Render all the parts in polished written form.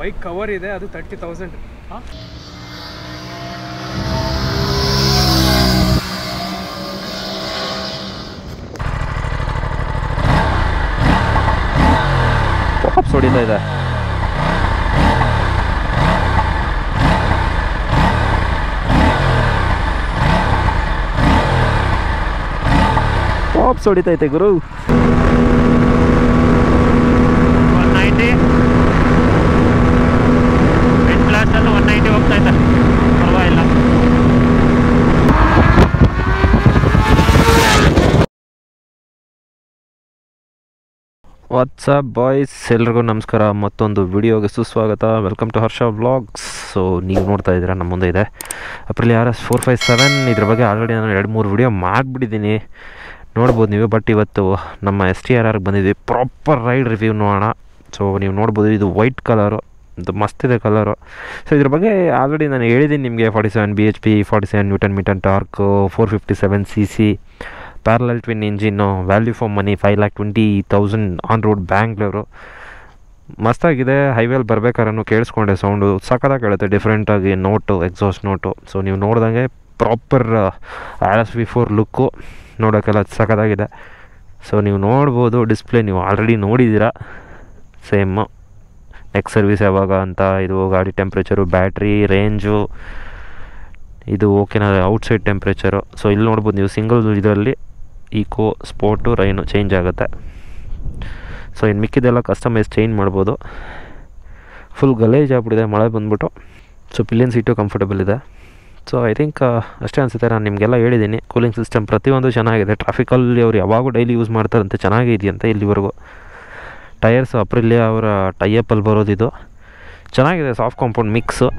Bike cover ಇದೆ, ಅದು 30,000. Pops ಹೊಡಿತಾ ಇದೆ. ಪಾಪ್ಸ್ ಹೊಡಿತೈತೆ ಗುರು. 190 ಮಿಡ್ ಕ್ಲಾಸಲ್ಲಿ 190 ಹೋಗ್ತಾ ಇದೆ, ಪರವಾಗಿಲ್ಲ. ವಾಟ್ಸಪ್ ಬಾಯ್ಸ್, ಎಲ್ರಿಗೂ ನಮಸ್ಕಾರ. ಮತ್ತೊಂದು ವಿಡಿಯೋಗೆ ಸುಸ್ವಾಗತ. Welcome to Harsha vlogs. So ನೀವು ನೋಡ್ತಾ ಇದ್ದೀರಾ, ನಮ್ಮ ಮುಂದೆ ಇದೆ Aprilia RS 457. ಇದ್ರ ಬಗ್ಗೆ ಆಲ್ರೆಡಿ ನಾನು 2-3 ವಿಡಿಯೋ ಮಾಡಿಬಿಟ್ಟಿದ್ದೀನಿ, ನೋಡ್ಬೋದು ನೀವು. ಬಟ್ ಇವತ್ತು ನಮ್ಮ STRRಗೆ ಬಂದಿದ್ವಿ, ಪ್ರಾಪರ್ ರೈಡ್ ರಿವ್ಯೂ ನೋಡೋಣ. ಸೊ ನೀವು ನೋಡ್ಬೋದು, ಇದು ವೈಟ್ ಕಲರು, ಇದು ಮಸ್ತಿದೆ ಕಲರು. ಸೊ ಇದ್ರ ಬಗ್ಗೆ ಆಲ್ರೆಡಿ ನಾನು ಹೇಳಿದ್ದೀನಿ ನಿಮಗೆ. 47 bhp, 47 Nm torque, 457 cc, parallel twin engine, value for money 5,20,000 on road Bangalore. ಮಸ್ತಾಗಿದೆ. ಹೈವೇಲಿ ಬರ್ಬೇಕಾದ್ರೂ ಕೇಳಿಸ್ಕೊಂಡೆ, ಸೌಂಡು ಸಖತ್ತಾಗಿ ಕೇಳುತ್ತೆ, ಡಿಫ್ರೆಂಟಾಗಿ ನೋಟು, ಎಕ್ಸಾಸ್ಟ್ ನೋಟು. ಸೊ ನೀವು ನೋಡ್ದಂಗೆ ಪ್ರಾಪರ್ RS V4 ಲುಕ್ಕು ನೋಡೋಕ್ಕೆಲ್ಲ ಸಖತ್ತಾಗಿದೆ. ಸೊ ನೀವು ನೋಡ್ಬೋದು, ಡಿಸ್ಪ್ಲೇ ನೀವು ಆಲ್ರೆಡಿ ನೋಡಿದ್ದೀರಾ. ಸೇಮು ನೆಕ್ಸ್ಟ್ ಸರ್ವಿಸ್ ಯಾವಾಗ ಅಂತ, ಇದು ಗಾಡಿ ಟೆಂಪ್ರೇಚರು, ಬ್ಯಾಟ್ರಿ ರೇಂಜು, ಇದು ಓಕೆನಾ, ಔಟ್ಸೈಡ್ ಟೆಂಪ್ರೇಚರು. ಸೊ ಇಲ್ಲಿ ನೋಡ್ಬೋದು ನೀವು, ಸಿಂಗಲ್ ಇದರಲ್ಲಿ ಈಕೋ, ಸ್ಪೋರ್ಟು, ರೈನು ಚೇಂಜ್ ಆಗುತ್ತೆ. ಸೊ ಇನ್ನು ಮಿಕ್ಕಿದೆಲ್ಲ ಕಸ್ಟಮೈಸ್ ಚೇಂಜ್ ಮಾಡ್ಬೋದು. ಫುಲ್ ಗಲೇಜ್ ಆಗ್ಬಿಟ್ಟಿದೆ ಮಳೆ ಬಂದ್ಬಿಟ್ಟು. ಸೊ ಪಿಲಿಯನ್ ಸೀಟು ಕಂಫರ್ಟಬಲ್ ಇದೆ. ಸೊ ಐ ಥಿಂಕ್ ಅಷ್ಟೇ ಅನಿಸುತ್ತೆ. ನಾನು ನಿಮಗೆಲ್ಲ ಹೇಳಿದ್ದೀನಿ, ಕೂಲಿಂಗ್ ಸಿಸ್ಟಮ್ ಪ್ರತಿಯೊಂದು ಚೆನ್ನಾಗಿದೆ. ಟ್ರಾಫಿಕಲ್ಲಿ ಅವ್ರು ಯಾವಾಗೂ ಡೈಲಿ ಯೂಸ್ ಮಾಡ್ತಾರಂತೆ, ಚೆನ್ನಾಗೇ ಇದೆಯಂತೆ ಇಲ್ಲಿವರೆಗೂ. ಟೈರ್ಸು ಅಪ್ರಿಲಿಯಾ ಅವರ ಟೈಯಪ್ಪಲ್ಲಿ ಬರೋದಿದು, ಚೆನ್ನಾಗಿದೆ. Soft compound mix.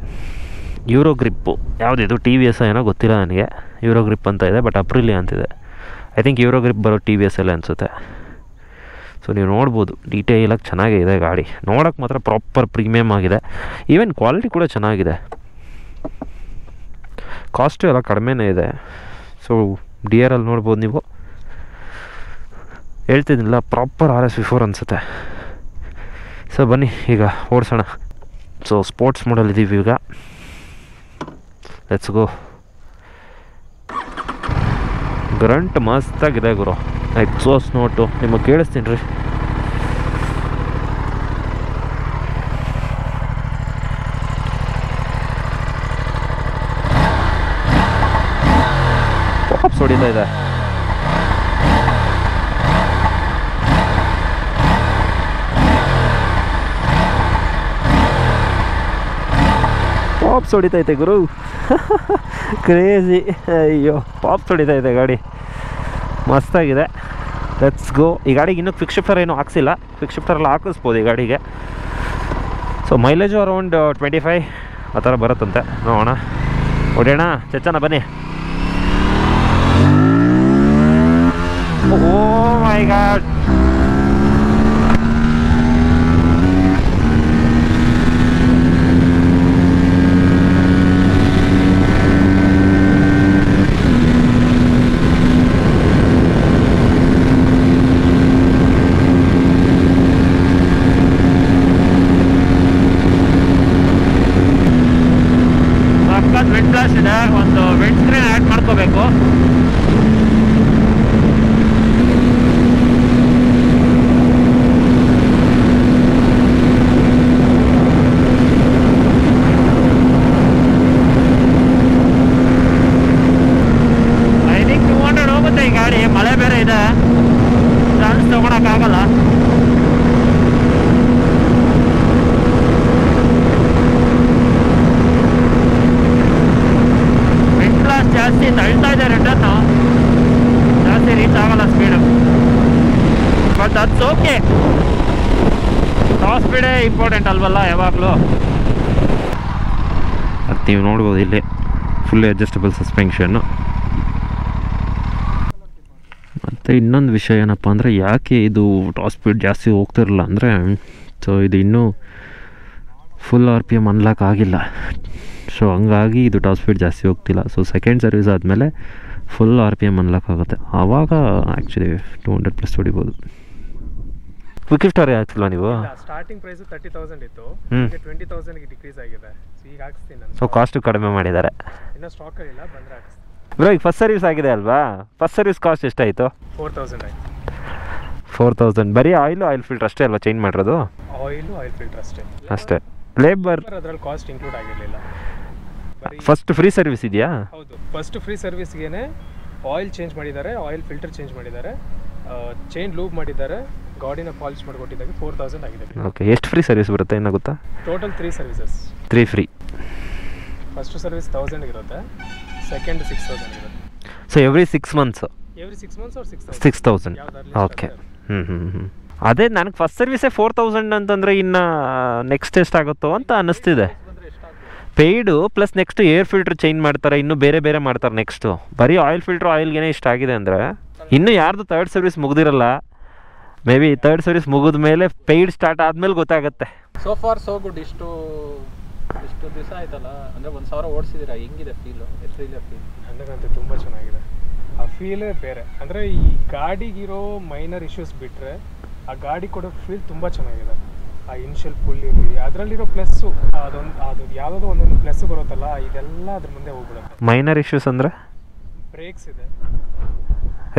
Euro grip ಯಾವುದಿದು, TVS ಏನೋ ಗೊತ್ತಿಲ್ಲ ನನಗೆ. ಯೂರೋ ಗ್ರಿಪ್ ಅಂತ ಇದೆ, ಬಟ್ ಅಪ್ರಿಲಿಯಾ ಅಂತಿದೆ. ಐ ಥಿಂಕ್ ಯೂರೋ ಗ್ರಿಪ್ ಬರೋ TVS ಅಲ್ಲೇ ಅನಿಸುತ್ತೆ. ಸೊ ನೀವು ನೋಡ್ಬೋದು, ಡೀಟೇಲಾಗಿ ಚೆನ್ನಾಗೇ ಇದೆ ಗಾಡಿ. ನೋಡೋಕ್ಕೆ ಮಾತ್ರ ಪ್ರಾಪರ್ ಪ್ರೀಮಿಯಮ್ ಆಗಿದೆ. ಈವನ್ ಕ್ವಾಲಿಟಿ ಕೂಡ ಚೆನ್ನಾಗಿದೆ. ಕಾಸ್ಟು ಎಲ್ಲ ಕಡಿಮೆನೇ ಇದೆ. ಸೊ DRL ನೋಡ್ಬೋದು ನೀವು. ಹೇಳ್ತಿದ್ದಿಲ್ಲ, ಪ್ರಾಪರ್ RS V4 ಅನಿಸುತ್ತೆ. ಸೊ ಬನ್ನಿ ಈಗ ಓಡಿಸೋಣ. ಸೊ ಸ್ಪೋರ್ಟ್ಸ್ ಮಾಡಲ್ ಇದ್ದೀವಿ ಈಗ. Let's go. ಗ್ರಂಟ್ ಮಸ್ತಾಗಿದೆ ಗುರು. ಎಕ್ಸಾಸ್ಟ್ ನೋಟು ನಿಮಗೆ ಕೇಳಿಸ್ತೀನಿ ರೀ. ಪಾಪ್ಸ್ ಹೊಡಿತಾ ಇದೆ. ಪಾಪ್ಸ್ ಹೊಡಿತೈತೆ ಗುರು. ಕ್ರೇಜಿ. ಅಯ್ಯೋ, ಪಾಪ್ಸ್ ಹೊಡಿತಾ ಇದೆ ಗಾಡಿ, ಮಸ್ತಾಗಿದೆ. Let's go. ಈ ಗಾಡಿಗೆ ಇನ್ನೂ ಕ್ವಿಕ್ ಶಿಫ್ಟರ್ ಏನೂ ಹಾಕ್ಸಿಲ್ಲ. ಕ್ವಿಕ್ ಶಿಫ್ಟರೆಲ್ಲ ಹಾಕಿಸ್ಬೋದು ಈ ಗಾಡಿಗೆ. ಸೊ ಮೈಲೇಜು ಅರೌಂಡ್ 25 ಆ ಥರ ಬರುತ್ತಂತೆ. ನೋಡೋಣ, ಹೊಡೆಯೋಣ, ಚಚ್ಚನ ಬನ್ನಿ. ಓ ಮೈ ಗಾಡ್, ವಿಂಡ್ ಫ್ಲಾಶ್ ಇದೆ. ಒಂದು ವಿಂಡ್ ಸ್ಕ್ರೀನ್ ಆ್ಯಡ್ ಮಾಡ್ಕೋಬೇಕು. ಐ ಥಿಂಕ್ 200 ಹೋಗುತ್ತೆ ಈ ಗಾಡಿ. ಮಳೆ ಬೇರೆ ಇದೆ, ಚಾನ್ಸ್ ತೊಗೊಳಕ್ಕಾಗಲ್ಲ. ಜಾಸ್ತಿ ತಳ್ತಾ ಇದೆ, ರಿಟರ್ನು ಜಾಸ್ತಿ ರೀಚ್ ಆಗಲ್ಲ speed. But that's okay. Top ಸ್ಪೀಡೇ ಇಂಪಾರ್ಟೆಂಟ್ ಅಲ್ವಲ್ಲ ಯಾವಾಗಲೂ. ಅದು ನೀವು ನೋಡ್ಬೋದು, ಇಲ್ಲಿ ಫುಲ್ಲಿ ಅಡ್ಜಸ್ಟಬಲ್ ಸಸ್ಪೆನ್ಷನ್ನು. ಮತ್ತು ಇನ್ನೊಂದು ವಿಷಯ ಏನಪ್ಪ ಅಂದರೆ, ಯಾಕೆ ಇದು ಟಾಪ್ ಸ್ಪೀಡ್ ಜಾಸ್ತಿ ಹೋಗ್ತಿರಲ್ಲ ಅಂದರೆ, ಸೊ ಇದು ಇನ್ನೂ ಫುಲ್ RPM ಅನ್ಲಾಕ್ ಆಗಿಲ್ಲ. ಸೊ ಹಂಗಾಗಿ ಇದು ಟಾಪ್ ಸ್ಪೀಡ್ ಜಾಸ್ತಿ ಹೋಗ್ತಿಲ್ಲ. ಸೊ ಸೆಕೆಂಡ್ ಸರ್ವಿಸ್ ಆದಮೇಲೆ ಫುಲ್ RPM ಅನ್ಲಾಕ್ ಆಗುತ್ತೆ, ಆವಾಗ ಆ್ಯಕ್ಚುಲಿ 200+ ಹೊಡಿಬೋದು. ಕ್ವಿಕ್ ಶಿಫ್ಟ್ ಅವರೇ ಹಾಕ್ಸಿಲ್ವಾ ನೀವು? ಸ್ಟಾರ್ಟಿಂಗ್ ಪ್ರೈಸ್ 30,000 ಇತ್ತು, ಹ್ಮ್. ಈಗ 20,000ಗೆ ಡಿಕ್ರೀಸ್ ಆಗಿದೆ. ಸೊ ಈಗ ಹಾಕ್ಸ್ತೀನಿ ನಾನು. ಸೊ ಕಾಸ್ಟು ಕಡಿಮೆ ಮಾಡಿದ್ದಾರೆ. ಇನ್ನೂ ಸ್ಟಾಕ್ ಇಲ್ಲ, ಬಂದರೆ ಹಾಕ್ಸ್ತೀನಿ. ಬ್ರೋ ಈಗ ಫಸ್ಟ್ ಸರ್ವಿಸ್ ಆಗಿದೆ ಅಲ್ವಾ? ಫಸ್ಟ್ ಸರ್ವಿಸ್ ಕಾಸ್ಟ್ ಎಷ್ಟಾಯಿತು? 4,000 ಆಯ್ತು. 4,000. ಬರೀ ಆಯಿಲ್ ಫಿಲ್ಟರ್ ಅಷ್ಟೇ ಅಲ್ವಾ ಚೇಂಜ್ ಮಾಡಿರೋದು? ಆಯಿಲ್ ಫಿಲ್ಟರ್ ಅಷ್ಟೇ. ಲೇಬರ್ ಅದರಲ್ಲಿ ಕಾಸ್ಟ್ ಇನ್ಕ್ಲೂಡ್ ಆಗಿರಲಿಲ್ಲ. ಫಸ್ಟ್ ಫ್ರೀ ಸರ್ವಿಸ್ ಇದೆಯಾ? ಹೌದು, ಫಸ್ಟ್ ಫ್ರೀ ಸರ್ವಿಸ್ಗೇನೆ ಆಯಿಲ್ ಚೇಂಜ್ ಮಾಡಿದ್ದಾರೆ, ಆಯಿಲ್ ಫಿಲ್ಟರ್ ಚೇಂಜ್ ಮಾಡಿದ್ದಾರೆ, ಚೈನ್ ಲೂಬ್ ಮಾಡಿದ್ದಾರೆ, ಗಾಡಿನ ಪಾಲಿಶ್ ಮಾಡಿಕೊಟ್ಟಿದ್ದಾಗೆ 4,000 ಆಗಿದೆ. ಓಕೆ, ಎಷ್ಟು ಫ್ರೀ ಸರ್ವಿಸ್ ಬರುತ್ತೆ ಇನ್ನೂ ಗೊತ್ತಾ? Total 3 services. 3 free. First service 1,000 ಇರುತ್ತೆ, ಸೆಕೆಂಡ್ 6,000 ಇರುತ್ತೆ. So every 6 months? Every 6 months or 6,000. Okay. ಅದೇ ನನಗೆ ಫಸ್ಟ್ ಸರ್ವಿಸೇ 4,000 ಅಂತಂದರೆ ಇನ್ನು ನೆಕ್ಸ್ಟ್ ಎಷ್ಟಾಗುತ್ತೋ ಅಂತ ಅನ್ನಿಸ್ತಿದೆ. Paid plus next air filter change ಮಾಡ್ತಾರೆ, ಇನ್ನೂ ಬೇರೆ ಬೇರೆ ಮಾಡ್ತಾರೆ ನೆಕ್ಸ್ಟು. ಬರೀ ಆಯಿಲ್ ಫಿಲ್ಟ್ರ್ ಆಯಿಲ್ಗೆ ಇಷ್ಟ ಆಗಿದೆ ಅಂದರೆ ಇನ್ನೂ ಯಾರ್ದು ಥರ್ಡ್ ಸರ್ವಿಸ್ ಮುಗ್ದಿರಲ್ಲ. ಮೇ ಬಿ ಥರ್ಡ್ ಸರ್ವಿಸ್ ಮುಗಿದ ಮೇಲೆ ಪೇಯ್ಡ್ ಸ್ಟಾರ್ಟ್ ಆದಮೇಲೆ ಗೊತ್ತಾಗುತ್ತೆ. So far so good. ಇಷ್ಟು ದಿವಸ ಆಯ್ತಲ್ಲ, ಅಂದರೆ 1,000 ಓಡಿಸಿದ್ದೀರಾ, ಹೆಂಗಿದೆ ಫೀಲು? ಎಷ್ಟಿದೆ ಫೀಲ್? ನನಗಂತೂ ತುಂಬ ಚೆನ್ನಾಗಿದೆ. ಆ ಫೀಲೇ ಬೇರೆ. ಅಂದರೆ ಈ ಗಾಡಿಗಿರೋ ಮೈನರ್ ಇಶ್ಯೂಸ್ ಬಿಟ್ಟರೆ ಆ ಗಾಡಿ ಕೊಡೋ ಫೀಲ್ ತುಂಬ ಚೆನ್ನಾಗಿದೆ. ಆ ಇನಿಷಿಯಲ್ ಫುಲ್ ಇರಲಿ, ಅದರಲ್ಲಿರೋ ಪ್ಲಸ್ಸು, ಅದು ಯಾವುದೋ ಒಂದೊಂದು ಪ್ಲಸ್ ಬರುತ್ತಲ್ಲ, ಇದೆಲ್ಲ ಅದ್ರ ಮುಂದೆ ಹೋಗ್ಬಿಡುತ್ತೆ. ಮೈನರ್ ಇಶ್ಯೂಸ್ ಅಂದರೆ ಬ್ರೇಕ್ಸ್ ಇದೆ,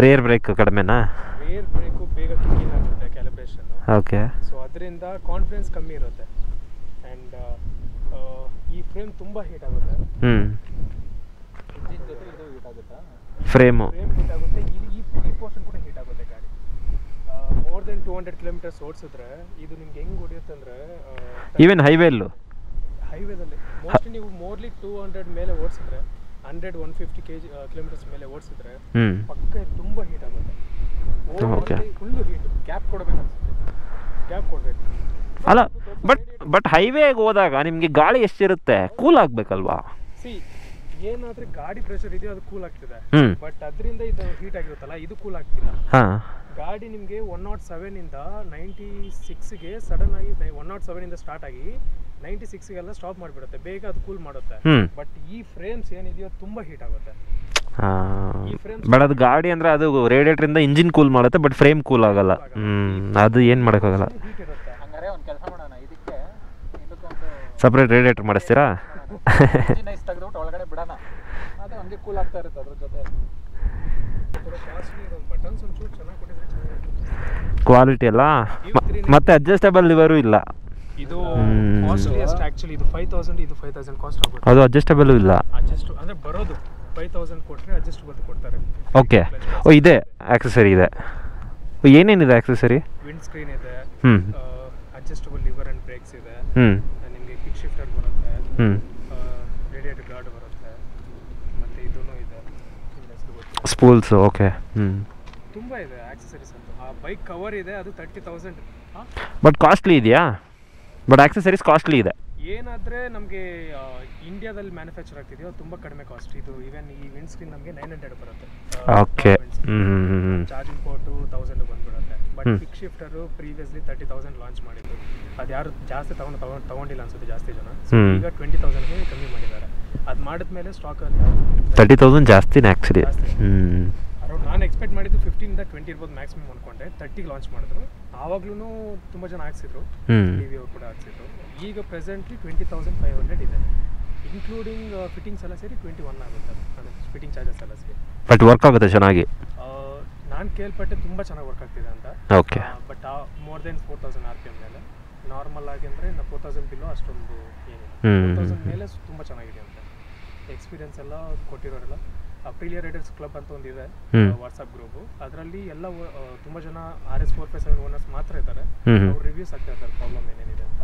ರೇರ್ ಬ್ರೇಕ್ ಕಡಿಮೆನಾ? ರೇರ್ ಬ್ರೇಕು ಬೇಗ ಕ್ಲೀನ್ ಆಗುತ್ತೆ, ಕ್ಯಾಲಿಬ್ರೇಷನ್. ಓಕೆ. ಸೊ ಅದರಿಂದ ಕಾನ್ಫಿಡೆನ್ಸ್ ಕಮ್ಮಿ ಇರುತ್ತೆ. ಆ್ಯಂಡ್ ಈ ಫ್ರೇಮ್ ತುಂಬ ಹೀಟ್ ಆಗುತ್ತೆ. ಇಂಜಿನ್ ಜೊತೆ ಇದು ಹೀಟ್ ಆಗುತ್ತಾ? ಫ್ರೇಮು ಹೀಟ್ ಆಗುತ್ತೆ. ಈ ಪೋರ್ಷನ್ ಕೂಡ ಹೀಟ್ ಆಗುತ್ತೆ. ಗಾಡಿ ಮೋರ್ ದೆನ್ 200 ಕಿಲೋಮೀಟರ್ಸ್ ಓಡಿಸಿದ್ರೆ ಇದು ನಿಮ್ಗೆ ಹೆಂಗೆ ಹೊಡೆಯುತ್ತೆ ಅಂದರೆ, ಈವನ್ ಹೈವೇಲ್ಲೂ ಹೈವೇದಲ್ಲಿ ಮೋಸ್ಟ್ಲಿ ನೀವು ಮೋರ್ಲಿ 200 ಮೇಲೆ ಓಡಿಸಿದ್ರೆ, 100-150 ಕಿಲೋಮೀಟರ್ಸ್ ಮೇಲೆ ಓಡಿಸಿದ್ರೆ ಪಕ್ಕ ತುಂಬ ಹೀಟ್ ಆಗುತ್ತೆ. Full heat. ಗ್ಯಾಪ್ ಕೊಡಬೇಕು ಅನ್ಸುತ್ತೆ, ಗ್ಯಾಪ್ ಕೊಡಬೇಕು. ಅಲ್ಲ, ಬಟ್ ಹೈವೇಗೆ ಹೋದಾಗ ನಿಮಗೆ ಗಾಳಿ ಎಷ್ಟಿರುತ್ತೆ? ಕೂಲ್ ಆಗಬೇಕಲ್ವಾ? ಏನಾದ್ರೆ ಗಾಡಿ ಪ್ರೆಷರ್ ಇದೆಯೋ ಅದು ಕೂಲ್ ಆಗ್ತಿದೆ, ಬಟ್ ಅದರಿಂದ ಇದು ಹೀಟ್ ಆಗಿರುತ್ತಲ್ಲ, ಇದು ಕೂಲ್ ಆಗ್ತಿಲ್ಲ. ಗಾಡಿ ನಿಮಗೆ 107 ಇಂದ 96ಗೆ ಸಡನ್ ಆಗಿ 107 ಇಂದ ಸ್ಟಾರ್ಟ್ ಆಗಿ 96ಗೆಲ್ಲ ಸ್ಟಾಪ್ ಮಾಡಿಬಿಡುತ್ತೆ, ಬೇಗ ಅದು ಕೂಲ್ ಮಾಡುತ್ತೆ. ಬಟ್ ಈ ಫ್ರೇಮ್ಸ್ ಏನಿದೆಯೋ ತುಂಬಾ ಹೀಟ್ ಆಗುತ್ತೆ. ಬಟ್ ಅದು ಗಾಡಿ ಅಂದ್ರೆ ಅದು ರೇಡಿಯೇಟರ್ ಇಂದ ಇಂಜಿನ್ ಕೂಲ್ ಮಾಡುತ್ತೆ, ಬಟ್ ಫ್ರೇಮ್ ಕೂಲ್ ಆಗಲ್ಲ. ಅದು ಏನು ಮಾಡೋಕ್ಕಾಗಲ್ಲ. ಹಂಗಾರೆ ಒಂದು ಕೆಲಸ ಮಾಡೋಣ, ಇದಕ್ಕೆ ಸಪ್ರೇಟ್ ರೇಡಿಯೇಟರ್ ಮಾಡಿಸ್ತೀರಾ? ತೆಗೆದ್ಬಿಟ್ಟು ಒಳಗಡೆ ಬಿಡೋಣ, ಅದು ಹಂಗೆ ಕೂಲ್ ಆಗ್ತಾ ಇರುತ್ತೆ ಅದ್ರ ಜೊತೆ. ಕ್ವಾಲಿಟಿ ಅಲ್ಲ, ಮತ್ತೆ ಅಡ್ಜಸ್ಟಬಲ್ ಲಿವರು ಇಲ್ಲ. ಇದು ಕಾಸ್ಟ್ಲಿಯಸ್ಟ್ ಆಕ್ಚುಲಿ. ಇದು 5,000, ಇದು 5,000 ಕಾಸ್ಟ್ ಆಗುತ್ತೆ. ಅದು ಅಡ್ಜಸ್ಟಬಲ್ ಇಲ್ಲ. ಅಡ್ಜಸ್ಟ್ ಅಂದ್ರೆ ಬರೋದು 5,000 ಕೊಟ್ಟರೆ ಅಡ್ಜಸ್ಟಬಲ್ ಕೊಡ್ತಾರೆ. ಓಕೆ. ಓ, ಇದೆ ಆಕ್ಸೆಸರಿ ಇದೆ. ಏನೇನಿದೆ ಆಕ್ಸೆಸರಿ? ವಿಂಡ್ ಸ್ಕ್ರೀನ್ ಇದೆ, ಅಡ್ಜಸ್ಟಬಲ್ ಲಿವರ್ ಅಂಡ್ ಬ್ರೇಕ್ಸ್ ಇದೆ, ನಿಮಗೆ ಕಿಕ್ ಶಿಫ್ಟರ್ ಬರುತ್ತೆ, ರೇಡಿಯೇಟರ್ ಗಾರ್ಡ್ ಬರುತ್ತೆ, ಮತ್ತೆ ಇದೂನು ಇದೆ, ಸ್ಪೂಲ್ಸ್. ಓಕೆ. ತುಂಬಾ ಇದೆ ಆಕ್ಸೆಸರೀಸ್ ಅಂತ. ಆ ಬೈಕ್ ಕವರ್ ಇದೆ, ಅದು 30,000. ಬಟ್ ಕಾಸ್ಟ್ಲಿ ಇದೆಯಾ? ಬಟ್ ಆಕ್ಸೆಸರೀಸ್ ಕಾಸ್ಟ್ಲಿ ಇದೆ. ಏನಾದರೆ ನಮಗೆ ಇಂಡಿಯಾದಲ್ಲಿ ಮ್ಯಾನುಫ್ಯಾಕ್ಚರ್ ಆಗ್ತಿದೆಯೋ ತುಂಬ ಕಡಿಮೆ ಕಾಸ್ಟ್. ಇದು ಈವನ್ ಈ ವಿಂಡ್ ಸ್ಕ್ರೀನ್ ನಮಗೆ 900 ಬರುತ್ತೆ. ಓಕೆ. ಚಾರ್ಜಿಂಗ್ ಪೋರ್ಟು 1000 ಬಂದ್ಬಿಡುತ್ತೆ. But kick shifter previously 30,000 launch ಮಾಡಿದ್ದು, ಅದು ಯಾರು ಜಾಸ್ತಿ ತಗೊಂಡಿಲ್ಲ ಅನ್ಸುತ್ತೆ ಜಾಸ್ತಿ ಜನ. ಈಗ 20,000ಗೆ ಕಮ್ಮಿ ಮಾಡಿದ್ದಾರೆ. ಅದು ಮಾಡಿದ್ಮೇಲೆ ಸ್ಟಾಕಲ್ಲಿ 30,000 ಜಾಸ್ತಿನೇ ಆ್ಯಕ್ಚುಲಿ. ಅರೌಂಡ್ ನಾನು ಎಕ್ಸ್ಪೆಕ್ಟ್ ಮಾಡಿದ್ದು 15-20 ಇರ್ಬೋದು ಮ್ಯಾಕ್ಸಿಮಮ್ ಅಂದ್ಕೊಂಡೆ. 30ಗೆ ಲಾಂಚ್ ಮಾಡಿದ್ರು. ಆವಾಗ್ಲೂ ತುಂಬ ಜನ ಹಾಕ್ಸಿದ್ರು, ಟಿವಿ ಅವ್ರು ಕೂಡ ಹಾಕ್ಸಿದ್ರು. ಈಗ ಪ್ರೆಸೆಂಟ್ಲಿ 20,500 ಇದೆ, ಇನ್ಕ್ಲೂಡಿಂಗ್ ಫಿಟ್ಟಿಂಗ್ಸ್ ಎಲ್ಲ ಸೇರಿ 21 ಆಗುತ್ತೆ. ಅಂದರೆ ಫಿಟ್ಟಿಂಗ್ ಚಾರ್ಜಸ್ ಎಲ್ಲ ಸೇರಿ. ಬಟ್ ವರ್ಕ್ ಆಗುತ್ತೆ ಚೆನ್ನಾಗಿ? ನಾನು ಕೇಳ್ಪಟ್ಟೆ ತುಂಬ ಚೆನ್ನಾಗಿ ವರ್ಕ್ ಆಗ್ತಿದೆ ಅಂತ. Okay. But more than 4,000 RPM ಮೇಲೆ. ನಾರ್ಮಲ್ ಆಗಿ ಅಂದರೆ 4,000 ಬಿಲೋ ಅಷ್ಟೊಂದು ಏನಿಲ್ಲ. 4,000 ಮೇಲೆ ತುಂಬ ಚೆನ್ನಾಗಿದೆ ಅಂತ ಎಕ್ಸ್ಪೀರಿಯನ್ಸ್ ಎಲ್ಲ ಕೊಟ್ಟಿರೋರೆಲ್ಲ. ಅಪ್ರಿಲಿಯಾ ರೈಡರ್ಸ್ ಕ್ಲಬ್ ಅಂತ ಒಂದಿದೆ ವಾಟ್ಸಪ್ ಗ್ರೂಪು, ಅದರಲ್ಲಿ ಎಲ್ಲ ತುಂಬ ಜನ RS457 ಓನರ್ಸ್ ಮಾತ್ರ ಇದ್ದಾರೆ. ಅವ್ರು ರಿವ್ಯೂಸ್ ಆಗ್ತಾ ಇರ್ತಾರೆ, ಪ್ರಾಬ್ಲಮ್ ಏನೇನಿದೆ ಅಂತ,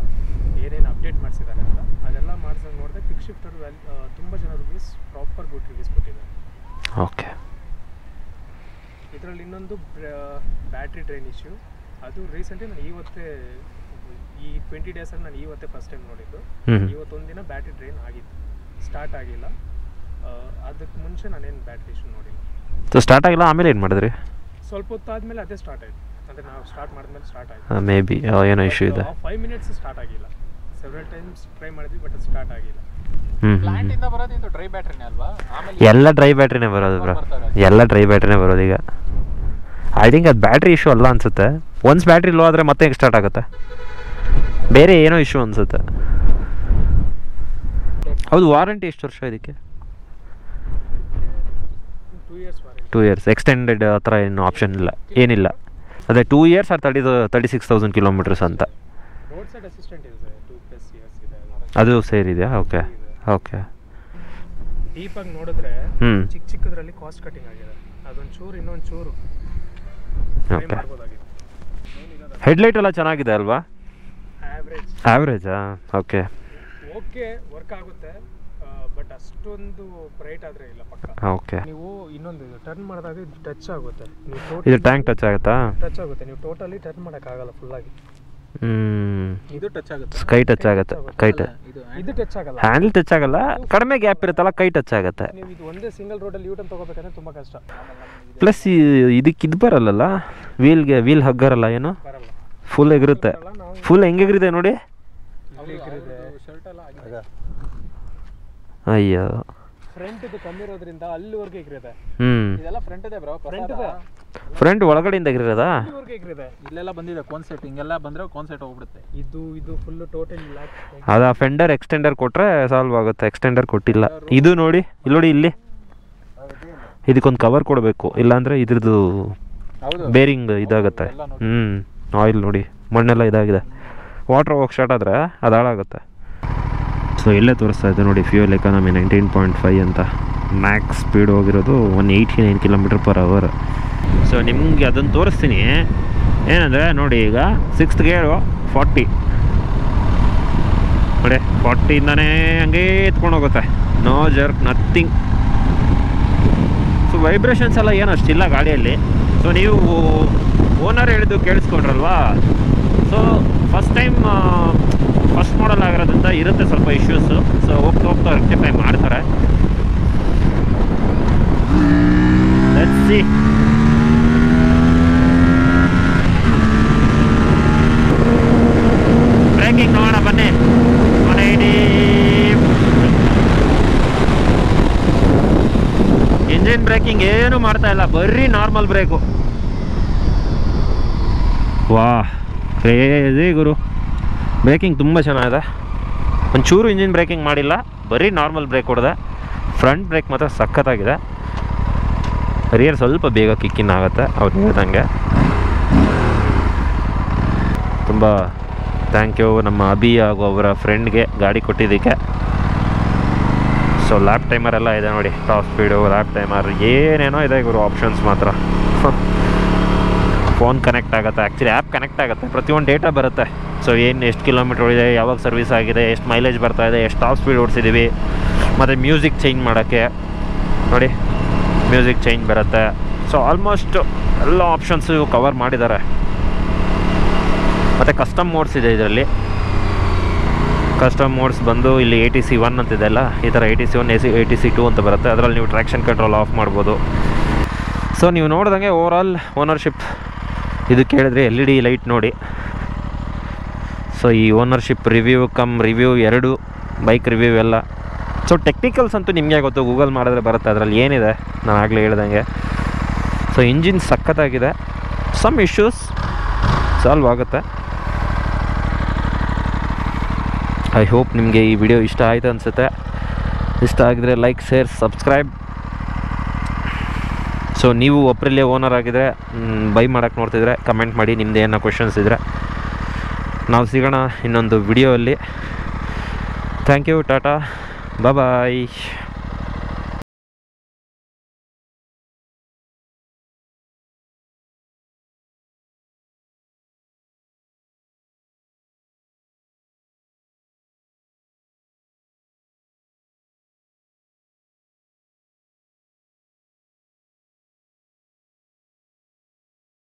ಏನೇನು ಅಪ್ಡೇಟ್ ಮಾಡಿಸಿದ್ದಾರೆ ಅಂತ. ಅದೆಲ್ಲ ಮಾಡಿದಾಗ ನೋಡಿದೆ ಕಿಕ್ ಶಿಫ್ಟರ್ ತುಂಬ ಜನ ರಿವ್ಯೂಸ್, ಪ್ರಾಪರ್ ಗುಡ್ ರಿವ್ಯೂಸ್ ಕೊಟ್ಟಿದ್ದಾರೆ. ಓಕೆ. ಇದರಲ್ಲಿ ಇನ್ನೊಂದು ಬ್ಯಾಟ್ರಿ ಡ್ರೈನ್ ಇಶ್ಯೂ. ಅದು ರೀಸೆಂಟ್ಲಿ ನಾನು ಇವತ್ತೇ, ಈ 20 ಡೇಸಲ್ಲಿ ನಾನು ಇವತ್ತೇ ಫಸ್ಟ್ ಟೈಮ್ ನೋಡಿದ್ದು. ಇವತ್ತೊಂದು ದಿನ ಬ್ಯಾಟ್ರಿ ಡ್ರೈನ್ ಆಗಿತ್ತು, ಸ್ಟಾರ್ಟ್ ಆಗಿಲ್ಲ. ಅದಕ್ಕೆ ಮುಂಚೆ ನಾನೇನು ಬ್ಯಾಟ್ರಿ ಇಶ್ಯೂ ನೋಡಿಲ್ಲ. ಸ್ಟಾರ್ಟ್ ಆಗಿಲ್ಲ, ಆಮೇಲೆ ಏನು ಮಾಡಿದ್ರಿ? ಸ್ವಲ್ಪ ಹೊತ್ತಾದ್ಮೇಲೆ ಅದೇ ಸ್ಟಾರ್ಟ್ ಆಯಿತು. ಅಂದರೆ ನಾವು ಸ್ಟಾರ್ಟ್ ಮಾಡಿದ್ಮೇಲೆ ಸ್ಟಾರ್ಟ್ ಆಯಿತು. ಮೇ ಬಿ ಏನೋ ಇಶ್ಯೂ ಇದೆ. 5 ಮಿನಿಟ್ಸ್ ಸ್ಟಾರ್ಟ್ ಆಗಿಲ್ಲ. ಸೆವೆರಲ್ ಟೈಮ್ಸ್ ಟ್ರೈ ಮಾಡಿದ್ವಿ, ಬಟ್ ಅದು ಸ್ಟಾರ್ಟ್ ಆಗಿಲ್ಲ. ಪ್ಲಾಂಟ್ ಇಂದ ಬರೋದು ಇದು ಡ್ರೈ ಬ್ಯಾಟ್ರಿನೇ ಅಲ್ವಾ? ಆಮೇಲೆ ಎಲ್ಲ ಡ್ರೈ ಬ್ಯಾಟ್ರಿನೇ ಬರೋದು ಬ್ರೋ, ಎಲ್ಲ ಡ್ರೈ ಬ್ಯಾಟ್ರಿನೇ ಬರೋದು ಈಗ. ಐ ಥಿಂಕ್ ಅದು ಬ್ಯಾಟ್ರಿ ಇಶ್ಯೂ ಅಲ್ಲ ಅನಿಸುತ್ತೆ. ಒನ್ಸ್ ಬ್ಯಾಟ್ರಿ ಲೋ ಆದರೆ ಮತ್ತೆ ಸ್ಟಾರ್ಟ್ ಆಗುತ್ತೆ, ಬೇರೆ ಏನೋ ಇಶ್ಯೂ ಅನಿಸುತ್ತೆ. ಹೌದು, ವಾರಂಟಿ ಎಷ್ಟು ವರ್ಷ ಇದಕ್ಕೆ? 2 years. ಎಕ್ಸ್ಟೆಂಡೆಡ್ ಆ ಥರ ಏನು ಆಪ್ಷನ್ ಇಲ್ಲ, ಏನಿಲ್ಲ. ಅದೇ 2 years ಆರ್ 36,000 kilometers ಅಂತ. ಅದು ಸೇರಿದೆಯಾ? Okay okay. ಡೀಪಾಗಿ ನೋಡಿದ್ರೆ ಚಿಕ್ಕ ಚಿಕ್ಕದ್ರಲ್ಲಿ ಕಾಸ್ಟ್ ಕಟಿಂಗ್ ಆಗಿದೆ. ಅದೊಂದು ಚೂರು ಇನ್ನೊಂದು ಚೂರು ಓಕೆ. ಹೆಡ್ಲೈಟ್ ಎಲ್ಲ ಚೆನ್ನಾಗಿದೆ ಅಲ್ವಾ? ಆವ್ರೇಜಾ? ಓಕೆ ಓಕೆ, ವರ್ಕ್ ಆಗುತ್ತೆ, ಬಟ್ ಅಷ್ಟೊಂದು ಬ್ರೈಟ್ ಆದರೆ ಇಲ್ಲ ಪಕ್ಕ. ಓಕೆ. ನೀವು ಇನ್ನೊಂದು ಟರ್ನ್ ಮಾಡಿದಾಗ ಇದು ಟಚ್ ಆಗುತ್ತೆ. ಇದು ಟ್ಯಾಂಕ್ ಟಚ್ ಆಗುತ್ತಾ? ಟಚ್ ಆಗುತ್ತೆ, ನೀವು ಟೋಟಲಿ ಟರ್ನ್ ಮಾಡೋಕ್ಕಾಗಲ್ಲ ಫುಲ್ಲಾಗಿ. ಇದು ಟಚ್ ಆಗುತ್ತೆ, ಕೈ ಟಚ್ ಆಗುತ್ತೆ. ಕೈ ಇದು ಟಚ್ ಆಗಲ್ಲ, ಹ್ಯಾಂಡಲ್ ಟಚ್ ಆಗಲ್ಲ, ಕಡಿಮೆ ಗ್ಯಾಪ್ ಇರುತ್ತಲ್ಲ, ಕೈ ಟಚ್ ಆಗುತ್ತೆ. ನೀವು ಇದು ಒಂದೇ ಸಿಂಗಲ್ ರೋಡಲ್ಲಿ ಯೂಟರ್ನ್ ತಗೋಬೇಕಂದ್ರೆ ತುಂಬ ಕಷ್ಟ. ಪ್ಲಸ್ ಇದಕ್ಕೆ ಇದು ಬರಲ್ಲ, ವೀಲ್ ಹಗ್ಗರಲ್ಲ, ಏನು ಬರಲ್ಲ, ಫುಲ್ ಎಗಿರುತ್ತೆ. ಫುಲ್ ಹೆಂಗೆಗಿರಿದೆ ನೋಡಿ. ಅಯ್ಯೋ, ಫ್ರಂಟ್ ಇದು ಕಮ್ಮಿ ಇರೋದ್ರಿಂದ ಅಲ್ಲಿವರೆಗೆ ಎಗಿರಿದೆ. ಇದೆಲ್ಲ ಫ್ರಂಟ್ ಇದೆ ಬ್ರೋ, ಫ್ರಂಟ್ ಇದೆ. ಫ್ರಂಟ್ ಒಳಗಡೆಯಿಂದ ಎಗಿರೋದಾ? ಅಲ್ಲಿವರೆಗೆ ಎಗಿರಿದೆ. ಇಲ್ಲೆಲ್ಲ ಬಂದಿದೆ ಕಾನ್ಸೆಪ್ಟ್, ಹಿಂಗೆಲ್ಲ ಬಂದ್ರೆ ಕಾನ್ಸೆಪ್ಟ್ ಹೋಗ್ಬಿಡುತ್ತೆ. ಇದು ಫುಲ್ ಟೋಟಲ್ ಬ್ಲಾಕ್. ಅದ ಫೆಂಡರ್ ಎಕ್ಸ್ಟೆಂಡರ್ ಕೊಟ್ರೆ ಸಾಲ್ವ್ ಆಗುತ್ತೆ. ಎಕ್ಸ್ಟೆಂಡರ್ ಕೊಟ್ಟಿಲ್ಲ. ಇದು ನೋಡಿ, ಇಲ್ಲಿ ನೋಡಿ, ಇಲ್ಲಿ ಇದಕ್ಕೊಂದು ಕವರ್ ಕೊಡಬೇಕು, ಇಲ್ಲಾಂದ್ರೆ ಇದ್ರದ್ದು ಬೇರಿಂಗ್ ಇದಾಗುತ್ತೆ. ಆಯಿಲ್ ನೋಡಿ, ಮಣ್ಣೆಲ್ಲ ಇದಾಗಿದೆ. ವಾಟ್ರ್ ಹೋಗಿ ಸ್ಟಾರ್ಟ್ ಆದರೆ ಅದು ಹಾಳಾಗುತ್ತೆ. ಸೊ ಇಲ್ಲೇ ತೋರಿಸ್ತಾ ಇದೆ ನೋಡಿ, ಫ್ಯೂಯಲ್ ಎಕಾನಮಿ 19.5 ಅಂತ. ಮ್ಯಾಕ್ಸ್ ಸ್ಪೀಡ್ ಹೋಗಿರೋದು 189 km/h. ಸೊ ನಿಮಗೆ ಅದನ್ನು ತೋರಿಸ್ತೀನಿ. ಏನಂದರೆ ನೋಡಿ, ಈಗ 6th ಗೇರು 40 ನೋಡಿ, 40ಇಂದನೇ ಹಂಗೇ ಎತ್ಕೊಂಡು ಹೋಗುತ್ತೆ. No jerk, nothing. So vibrations ಎಲ್ಲ ಏನು ಅಷ್ಟಿಲ್ಲ ಗಾಡಿಯಲ್ಲಿ. ಸೊ ನೀವು ಓನರ್ ಹೇಳಿದ್ದು ಕೇಳಿಸ್ಕೊಂಡ್ರಲ್ವಾ? ಸೊ ಫಸ್ಟ್ ಮಾಡಲ್ ಆಗಿರೋದ್ರಿಂದ ಇರುತ್ತೆ ಸ್ವಲ್ಪ ಇಶ್ಯೂಸು. ಸೊ ಹೋಗ್ತಾ ಹೋಗ್ತಾ ರೆಕ್ಟಿಫೈ ಮಾಡ್ತಾರೆ. Let's see. ಬ್ರೇಕಿಂಗ್ ನೋಡೋಣ ಬನ್ನಿ. 180. ಇಂಜಿನ್ ಬ್ರೇಕಿಂಗ್ ಏನು ಮಾಡ್ತಾ ಇಲ್ಲ, ಬರೀ ನಾರ್ಮಲ್ ಬ್ರೇಕು. ವಾ, ಕ್ರೇಜಿ ಗುರು. ಬ್ರೇಕಿಂಗ್ ತುಂಬ ಚೆನ್ನಾಗಿದೆ. ಒಂಚೂರು ಇಂಜಿನ್ ಬ್ರೇಕಿಂಗ್ ಮಾಡಿಲ್ಲ, ಬರೀ ನಾರ್ಮಲ್ ಬ್ರೇಕ್ ಹೊಡೆದೆ. ಫ್ರಂಟ್ ಬ್ರೇಕ್ ಮಾತ್ರ ಸಖತ್ತಾಗಿದೆ. ರಿಯರ್ ಸ್ವಲ್ಪ ಬೇಗ ಕಿಕ್ಕಿನ್ ಆಗುತ್ತೆ ಅವ್ರು ಹೇಳ್ದಂಗೆ. ತುಂಬ ಥ್ಯಾಂಕ್ ಯು ನಮ್ಮ ಅಭಿ ಹಾಗೂ ಅವರ ಫ್ರೆಂಡ್ಗೆ ಗಾಡಿ ಕೊಟ್ಟಿದ್ದಕ್ಕೆ. ಸೊ ಲ್ಯಾಪ್ ಟೈಮರ್ ಎಲ್ಲ ಇದೆ ನೋಡಿ, ಟಾಪ್ ಸ್ಪೀಡು, ಲ್ಯಾಪ್ ಟೈಮರ್, ಏನೇನೋ ಇದೆ ಗುರು ಆಪ್ಷನ್ಸ್ ಮಾತ್ರ. ಫೋನ್ ಕನೆಕ್ಟ್ ಆಗುತ್ತೆ, ಆ್ಯಕ್ಚುಲಿ ಆ್ಯಪ್ ಕನೆಕ್ಟ್ ಆಗುತ್ತೆ, ಪ್ರತಿಯೊಂದು ಡೇಟಾ ಬರುತ್ತೆ. ಸೊ ಎಷ್ಟು ಕಿಲೋಮೀಟ್ರ್ ಓಡಿದೆ, ಯಾವಾಗ ಸರ್ವಿಸ್ ಆಗಿದೆ, ಎಷ್ಟು ಮೈಲೇಜ್ ಬರ್ತಾ ಇದೆ, ಎಷ್ಟು ಟಾಪ್ ಸ್ಪೀಡ್ ಓಡಿಸಿದ್ದೀವಿ, ಮತ್ತು ಮ್ಯೂಸಿಕ್ ಚೇಂಜ್ ಮಾಡೋಕ್ಕೆ ನೋಡಿ, ಮ್ಯೂಸಿಕ್ ಚೇಂಜ್ ಬರುತ್ತೆ. ಸೊ ಆಲ್ಮೋಸ್ಟ್ ಎಲ್ಲ ಆಪ್ಷನ್ಸು ಕವರ್ ಮಾಡಿದ್ದಾರೆ. ಮತ್ತು ಕಸ್ಟಮ್ ಮೋಡ್ಸ್ ಇದೆ ಇದರಲ್ಲಿ. ಕಸ್ಟಮ್ ಮೋಡ್ಸ್ ಬಂದು ಇಲ್ಲಿ ATC 1 ಅಂತಿದೆ ಅಲ್ಲ, ಈ ಥರ ATC 1, ATC 2 ಅಂತ ಬರುತ್ತೆ. ಅದರಲ್ಲಿ ನೀವು ಟ್ರ್ಯಾಕ್ಷನ್ ಕಂಟ್ರೋಲ್ ಆಫ್ ಮಾಡ್ಬೋದು. ಸೊ ನೀವು ನೋಡಿದಂಗೆ ಓವರಾಲ್ ಓನರ್ಶಿಪ್ ಇದು ಕೇಳಿದ್ರೆ LED ಲೈಟ್ ನೋಡಿ. ಸೊ ಈ ownership review review 2 bike review ಎಲ್ಲ. ಸೊ ಟೆಕ್ನಿಕಲ್ಸ್ ಅಂತೂ ನಿಮಗೆ ಗೊತ್ತು, ಗೂಗಲ್ ಮಾಡಿದ್ರೆ ಬರುತ್ತೆ, ಅದರಲ್ಲಿ ಏನಿದೆ ನಾನು ಆಗಲೇ ಹೇಳ್ದಂಗೆ. ಸೊ ಇಂಜಿನ್ ಸಖತ್ತಾಗಿದೆ, ಸಮ್ ಇಶ್ಯೂಸ್ ಸಾಲ್ವ್ ಆಗುತ್ತೆ. ಐ ಹೋಪ್ ನಿಮಗೆ ಈ ವಿಡಿಯೋ ಇಷ್ಟ ಆಯಿತು ಅನಿಸುತ್ತೆ. ಇಷ್ಟ ಆಗಿದ್ರೆ ಲೈಕ್, ಶೇರ್, ಸಬ್ಸ್ಕ್ರೈಬ್. ಸೊ ನೀವು ಒಬ್ಬರಲ್ಲೇ ಓನರ್ ಆಗಿದ್ರೆ, ಬೈ ಮಾಡೋಕ್ಕೆ ನೋಡ್ತಿದ್ರೆ ಕಮೆಂಟ್ ಮಾಡಿ, ನಿಮ್ಮದು ಏನೋ ಕ್ವೆಶನ್ಸ್ ಇದ್ದರೆ. ನಾವು ಸಿಗೋಣ ಇನ್ನೊಂದು ವಿಡಿಯೋ ಅಲ್ಲಿ. Thank you, tata, bye.